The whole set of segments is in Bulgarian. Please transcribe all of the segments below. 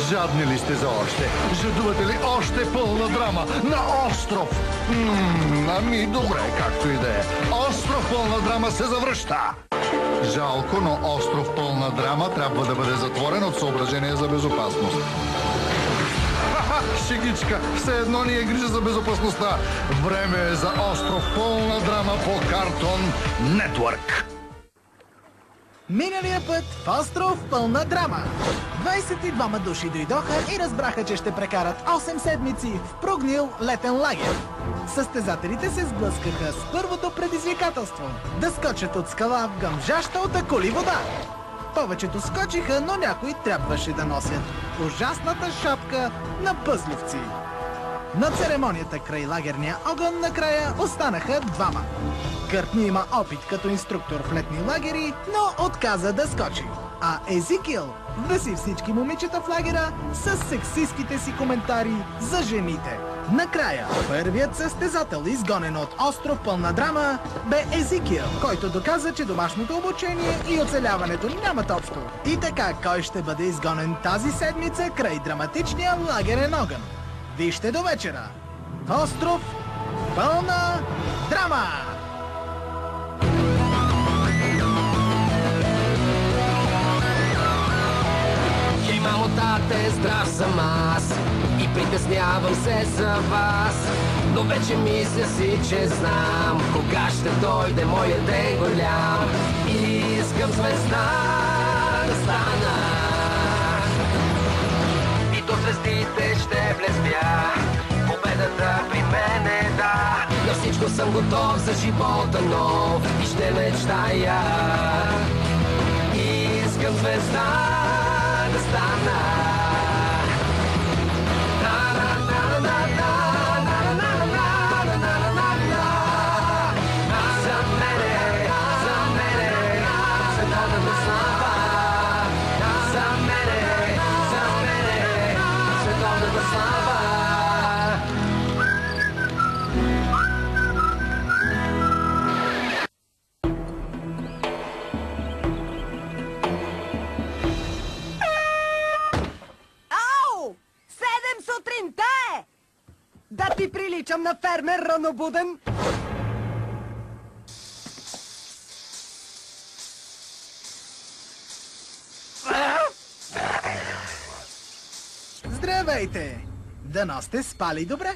Жадни ли сте за още? Жадувате ли още пълна драма на остров? Ами добре, както и да е. Остров пълна драма се завръща. Жалко, но остров пълна драма трябва да бъде затворен от съображение за безопасност. Шегичка, все едно ни е грижа за безопасността. Време е за остров пълна драма по Cartoon Network. Миналия път в остров пълна драма. 22 души дойдоха и разбраха, че ще прекарат 8 седмици в прогнил летен лагер. Състезателите се сблъскаха с първото предизвикателство – да скочат от скала в гъмжаща от акули вода. Повечето скочиха, но някои трябваше да носят ужасната шапка на пъзливци. На церемонията край лагерния огън накрая останаха двама. Къртни има опит като инструктор в летни лагери, но отказа да скочи. А Езикил вбеси всички момичета в лагера с сексистските си коментари за жените. Накрая, първият състезател, изгонен от остров пълна драма, бе Езикил, който доказа, че домашното обучение и оцеляването нямат общо. И така, кой ще бъде изгонен тази седмица край драматичния лагерен огън? Вижте до вечера! Остров пълна драма! Мамо, тате, здрав съм аз и притеснявам се за вас. Но вече мисля си, че знам кога ще дойде моят ден голям. Искам звезда да стана и до звездите ще блестя. Победата при мен е да. На всичко съм готов за живота нов и ще мечтая. Искам звезда да стана. Да ти приличам на фермер ранобуден? Здравейте! Дано сте спали добре?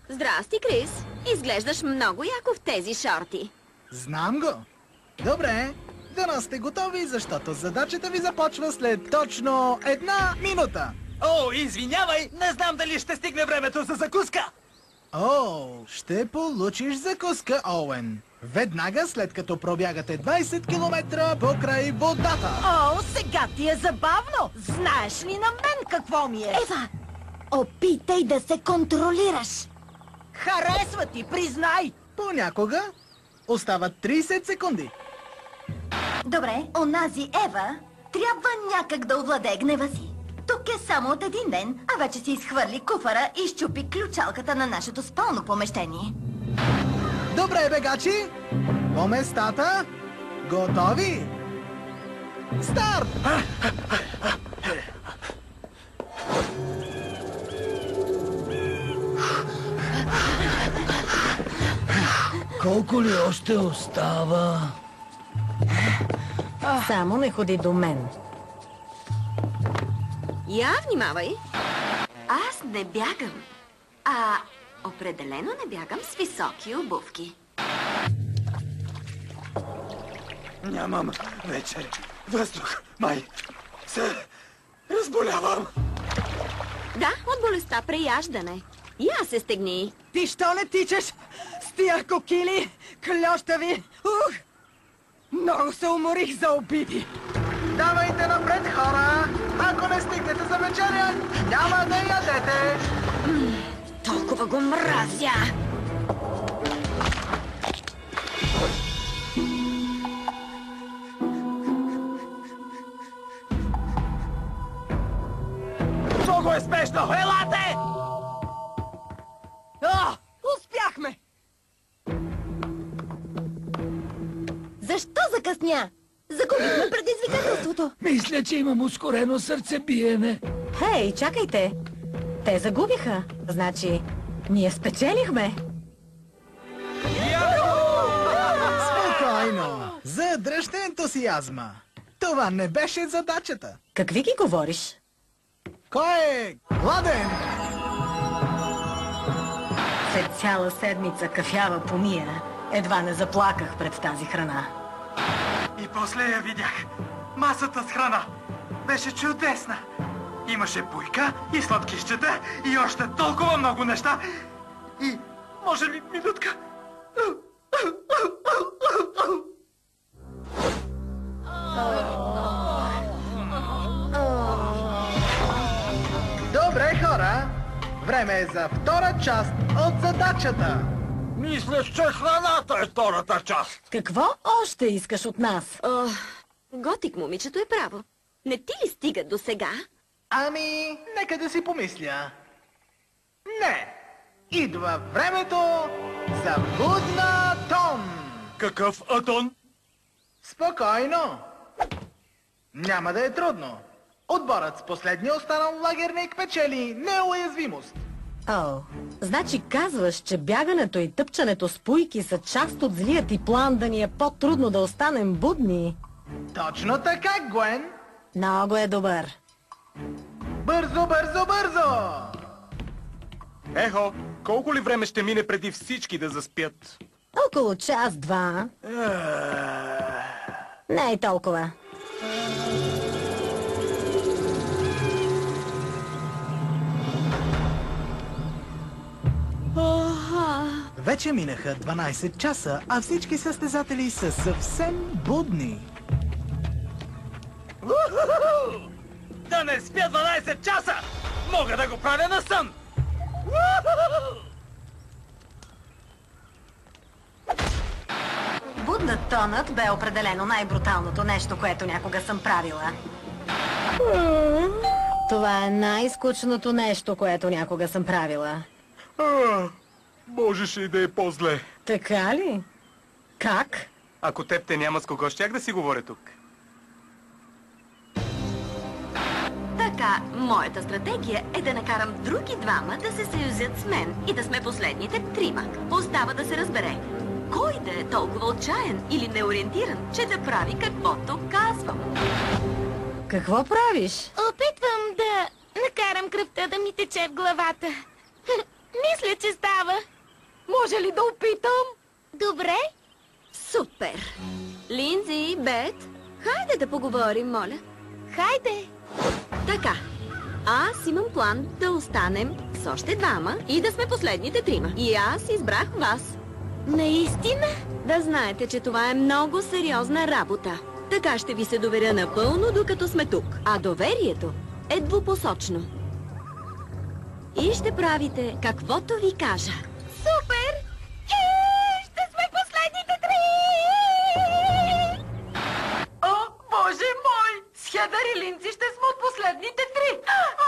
Здрасти, Крис. Изглеждаш много яко в тези шорти. Знам го. Добре, дано сте готови, защото задачата ви започва след точно 1 минута. О, извинявай, не знам дали ще стигне времето за закуска. О, ще получиш закуска, Оуен. Веднага след като пробягате 20 км покрай водата. О, сега ти е забавно. Знаеш ли на мен какво ми е? Ева, опитай да се контролираш. Харесва ти, признай. Понякога остават 30 секунди. Добре, онази Ева трябва някак да овладее гнева си. Тук е само от един ден, а вече си изхвърли куфара и щупи ключалката на нашето спално помещение. Добре, бегачи! По местата! Готови? Старт! Колко ли още остава? Само не ходи до мен. Я внимавай. Аз не бягам. Определено не бягам с високи обувки. Нямам вече въздух. Май се разболявам. Да, от болестта преяждане. Я се стегни. Ти що не тичаш с тия кокили, клющави? Ух! Много се уморих за обиди. Давайте напред, хора! Ако не стигнете за вечеря, няма да ядете! Толкова го мразя! Много е спешно! Елате! Успяхме! Защо закъсня? Загубихме предизвикателството. Мисля, че имам ускорено сърцебиене. Хей, чакайте! Те загубиха. Значи, ние спечелихме. Спокойно! Задръжте ентусиазма! Това не беше задачата! Какви ги говориш? Кой е гладен? След цяла седмица кафява помия, едва не заплаках пред тази храна. И после я видях. Масата с храна. Беше чудесна. Имаше буйка и сладкищета и още толкова много неща. И може ли минутка? Добре, хора! Време е за втора част от задачата! Мисля, че храната е втората част. Какво още искаш от нас? Готик момичето е право. Не ти ли стига до сега? Ами, нека да си помисля. Не! Идва времето за будна тон! Какъв атон? Спокойно! Няма да е трудно. Отборът с последния останал лагерник печели неуязвимост. О, значи казваш, че бягането и тъпчането с пуйки са част от злия ти план да ни е по-трудно да останем будни. Точно така, Гуен! Много е добър. Бързо, бързо, бързо! Ехо, колко ли време ще мине преди всички да заспят? Около час-два. Не е толкова. Вече минаха 12 часа, а всички състезатели са съвсем будни. Да не спя 12 часа! Мога да го правя на сън! Буднат тонът бе определено най-бруталното нещо, което някога съм правила. Това е най-скучното нещо, което някога съм правила. Можеше и да е по-зле. Така ли? Как? Ако теб те няма с кого, щях да си говоря тук. Така, моята стратегия е да накарам други двама да се съюзят с мен и да сме последните трима. Остава да се разбере кой да е толкова отчаян или неориентиран, че да прави каквото казвам. Какво правиш? Опитвам да накарам кръвта да ми тече в главата. Мисля, че става. Може ли да опитам? Добре. Супер! Линдзи, Бет, хайде да поговорим, моля. Хайде. Така, аз имам план да останем с още двама и да сме последните трима. И аз избрах вас. Наистина? Да знаете, че това е много сериозна работа. Така ще ви се доверя напълно, докато сме тук. А доверието е двупосочно. И ще правите каквото ви кажа. Супер! Ще сме последните три! О, Боже мой! С Хедър и Линдзи ще сме от последните три!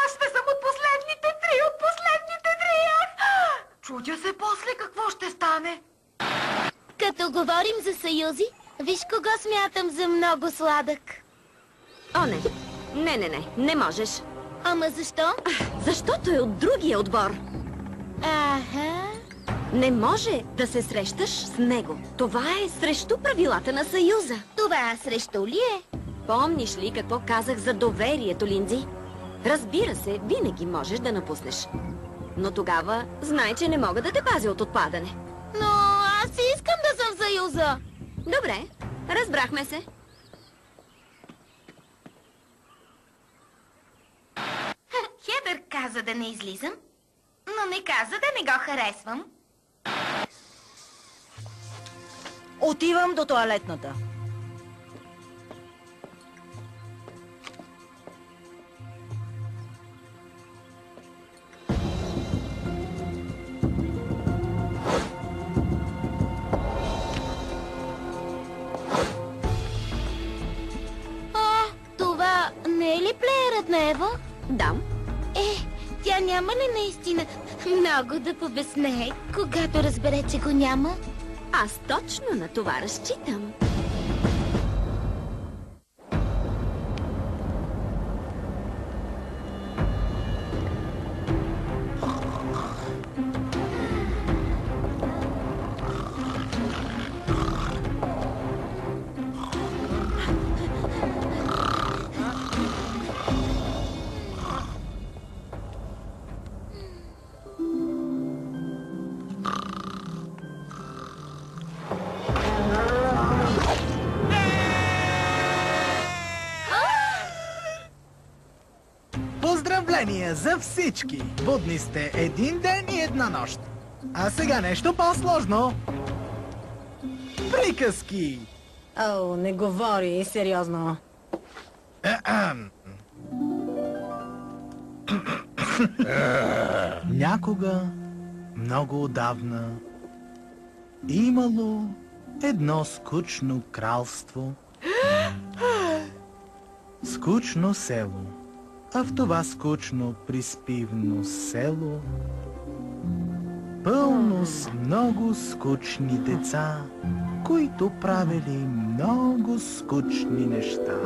Аз ще съм от последните три! От последните три! Чудя се после какво ще стане. Като говорим за съюзи, виж кого смятам за много сладък. О, не. Не можеш. Ама защо? Защото е от другия отбор. Аха. Не може да се срещаш с него. Това е срещу правилата на Съюза. Това срещу ли е? Помниш ли какво казах за доверието, Линдзи? Разбира се, винаги можеш да напуснеш. Но тогава знай, че не мога да те пазя от отпадане. Но аз си искам да съм в Съюза. Добре, разбрахме се. Хедър каза да не излизам, но не каза да не го харесвам. Отивам до тоалетната. Това не е ли плеерът на Ева? Да. Тя няма ли наистина много да побеснее, когато разбере, че го няма? Аз точно на това разчитам. Поздравления за всички! Будни сте един ден и една нощ. А сега нещо по-сложно. Приказки! О, не говори, сериозно. Някога, много отдавна, имало едно скучно кралство, скучно село, а в това скучно приспивно село, пълно с много скучни деца, които правили много скучни неща.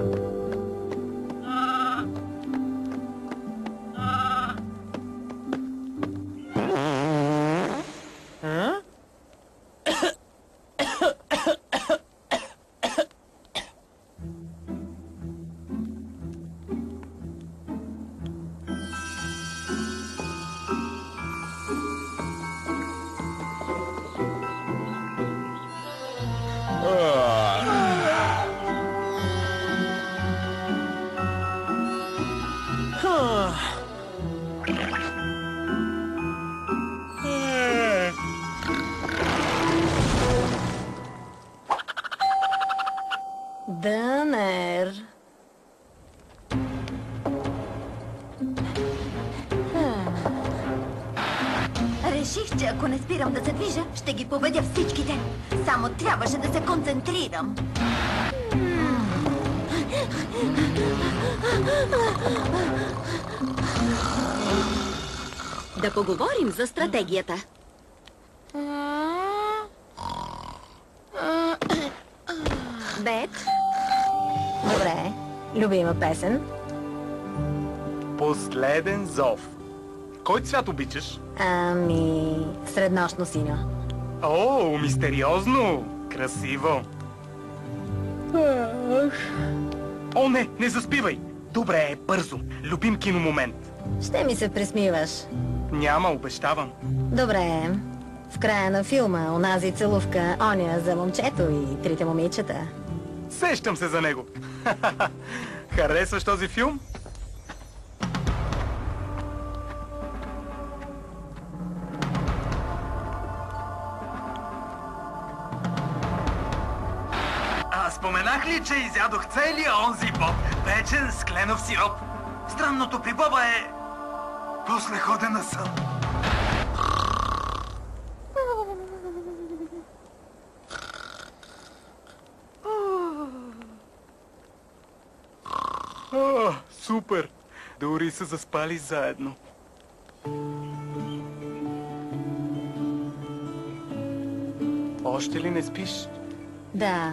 Дънер. Реших, че ако не спирам да се движа, ще ги победя всичките. Само трябваше да се концентрирам. Да поговорим за стратегията. Бет? Добре. Любима песен? Последен зов. Кой цвят обичаш? Ами... среднощно синьо. О, мистериозно! Красиво! О, не заспивай! Добре, бързо. Любим киномомент. Ще ми се присмиваш. Няма, обещавам. Добре. В края на филма, онази целувка, оня за момчето и трите момичета. Сещам се за него. Харесваш този филм? Споменах ли, че изядох целия онзи боб, печен с кленов сироп? Странното при боба е... после ходя на сън. О, супер! Дори са заспали заедно. Още ли не спиш? Да.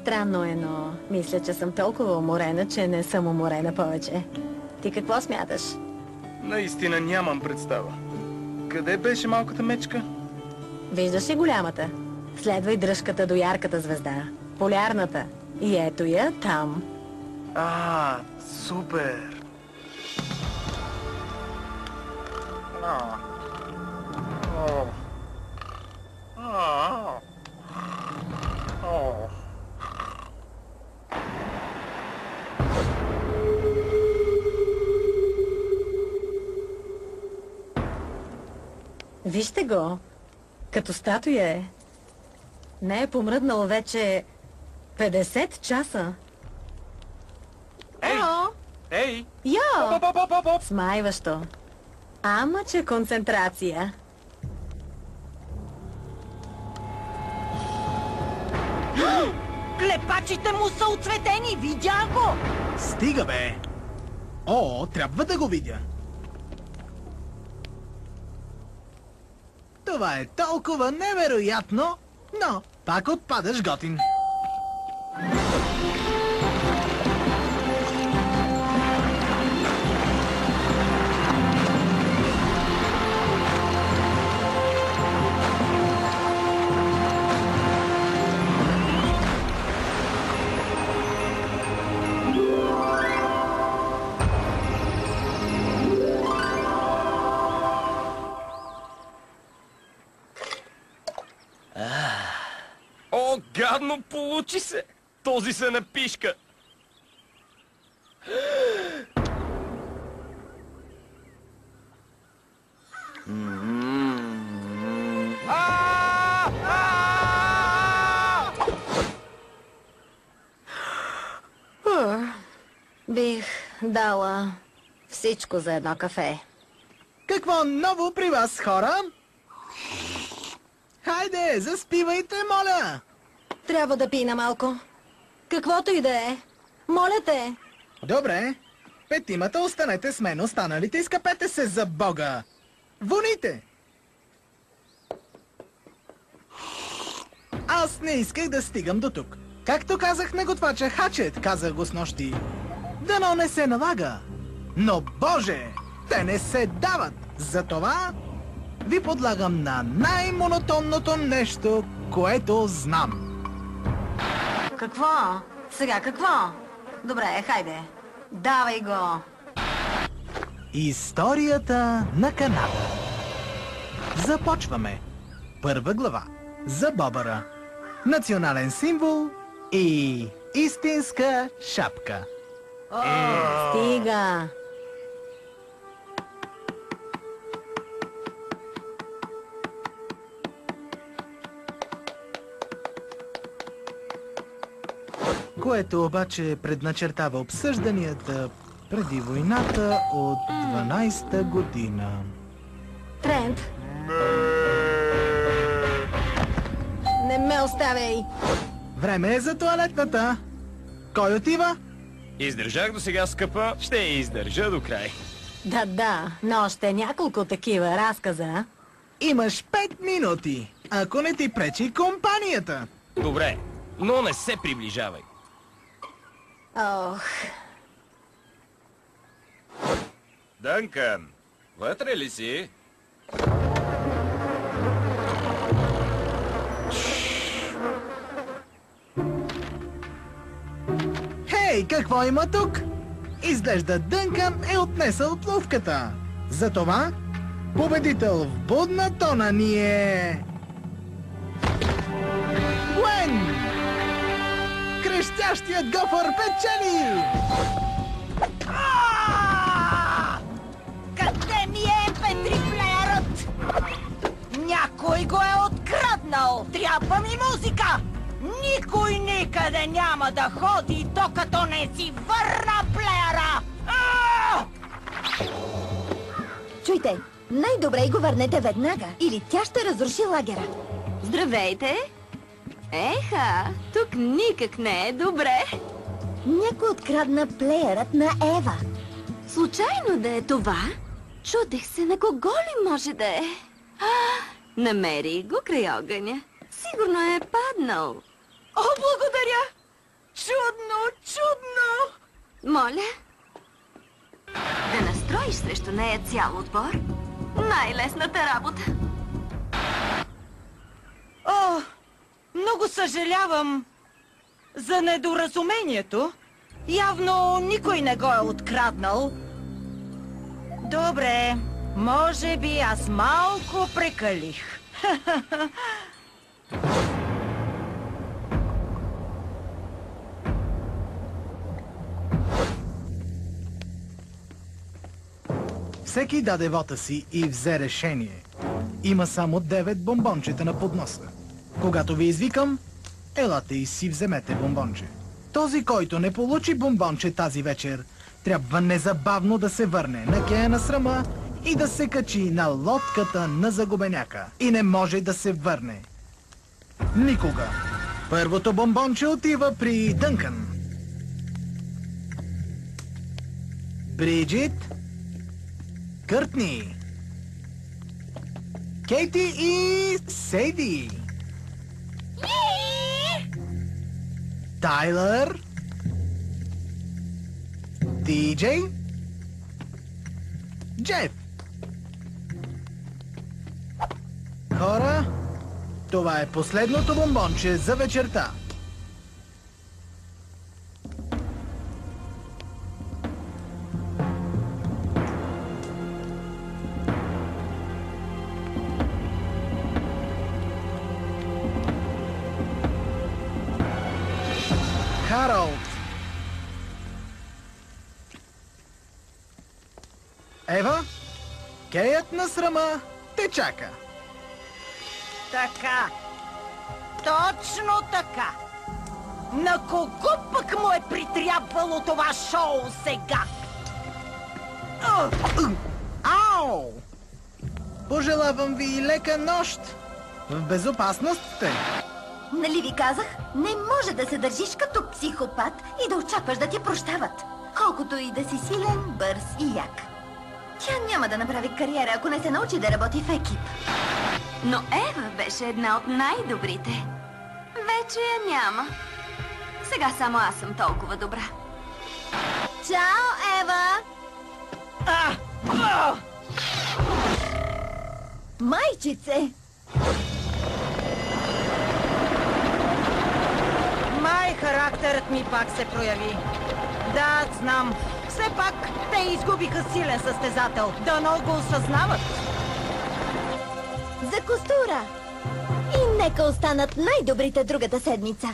Странно е, но мисля, че съм толкова уморена, че не съм уморена повече. Ти какво смяташ? Наистина нямам представа. Къде беше малката мечка? Виждаш ли голямата? Следвай дръжката до ярката звезда. Полярната. И ето я там. Супер! Вижте го. Като статуя е. Не е помръднал вече 50 часа. Ей! Ей! Йо! Поп! Смайващо. Ама че концентрация. Клепачите му са оцветени, видя го! Стига, бе! О, трябва да го видя. Това е толкова невероятно, но пак отпадаш готин. О, гадно, получи се! Този се напишка! скандала. Всичко за едно кафе. Какво ново при вас, хора? Хайде, заспивайте, моля! Трябва да пина малко. Каквото и да е. Моля те. Добре. Петимата останете с мен, останалите изкапете се за Бога. Воните! Аз не исках да стигам до тук. Както казах на готвача Хачет, казах го снощи. Дано не се налага. Но, Боже, те не се дават. Затова ви подлагам на най-монотонното нещо, което знам. Какво? Сега какво? Добре, хайде. Давай го. Историята на Канада. Започваме. Първа глава. За бобъра. Национален символ и истинска шапка. Стига. Което обаче предначертава обсъжданията преди войната от 12-та година. Трент. Не ме оставяй. Време е за тоалетната. Кой отива? Издържах до сега, скъпа, ще я издържа до край. Да, но още няколко такива разказа. Имаш 5 минути, ако не ти пречи компанията. Добре, но не се приближавай. Ох. Дънкън, вътре ли си? Хей, какво има тук? Изглежда Дънкън е отнесъл плувката. Затова победител в будна тона ни е... Гуен! Крещящият гофър печели! Къде ми е петриплеерът? Някой го е откраднал! Трябва ми музика! Никой никъде няма да ходи, докато не си върна плеера! Чуйте, най-добре го върнете веднага, или тя ще разруши лагера. Здравейте! Еха, тук никак не е добре. Някой открадна плеерът на Ева. Случайно да е това? Чудех се на кого ли може да е. Намери го край огъня. Сигурно е паднал. О, благодаря! Чудно, чудно! Моля? Да настроиш срещу нея цял отбор? Най-лесната работа. О, много съжалявам за недоразумението. Явно никой не го е откраднал. Добре, може би аз малко прекалих. Всеки даде вота си и взе решение. Има само 9 бомбончета на подноса. Когато ви извикам, елате и си вземете бомбонче. Този, който не получи бомбонче тази вечер, трябва незабавно да се върне на кея на срама и да се качи на лодката на загубеняка. И не може да се върне. Никога. Първото бомбонче отива при Дънкън. Бриджит, Къртни, Кейти и Сейди. Тайлър, Диджей, Джеф. Хора, това е последното бомбонче за вечерта. Харалд. Ева, кеят на срама те чака. Така. Точно така. На кого пък му е притрябвало това шоу сега? Ау! Пожелавам ви лека нощ. В безопасност сте. Нали ви казах? Не може да се държиш като психопат и да очакваш да ти прощават. Колкото и да си силен, бърз и як. Тя няма да направи кариера, ако не се научи да работи в екип. Но Ева беше една от най-добрите. Вече я няма. Сега само аз съм толкова добра. Чао, Ева! Майчице! Май характерът ми пак се прояви. Да, знам. Все пак те изгубиха силен състезател. Дано го осъзнават. За костура! И нека останат най-добрите другата седмица.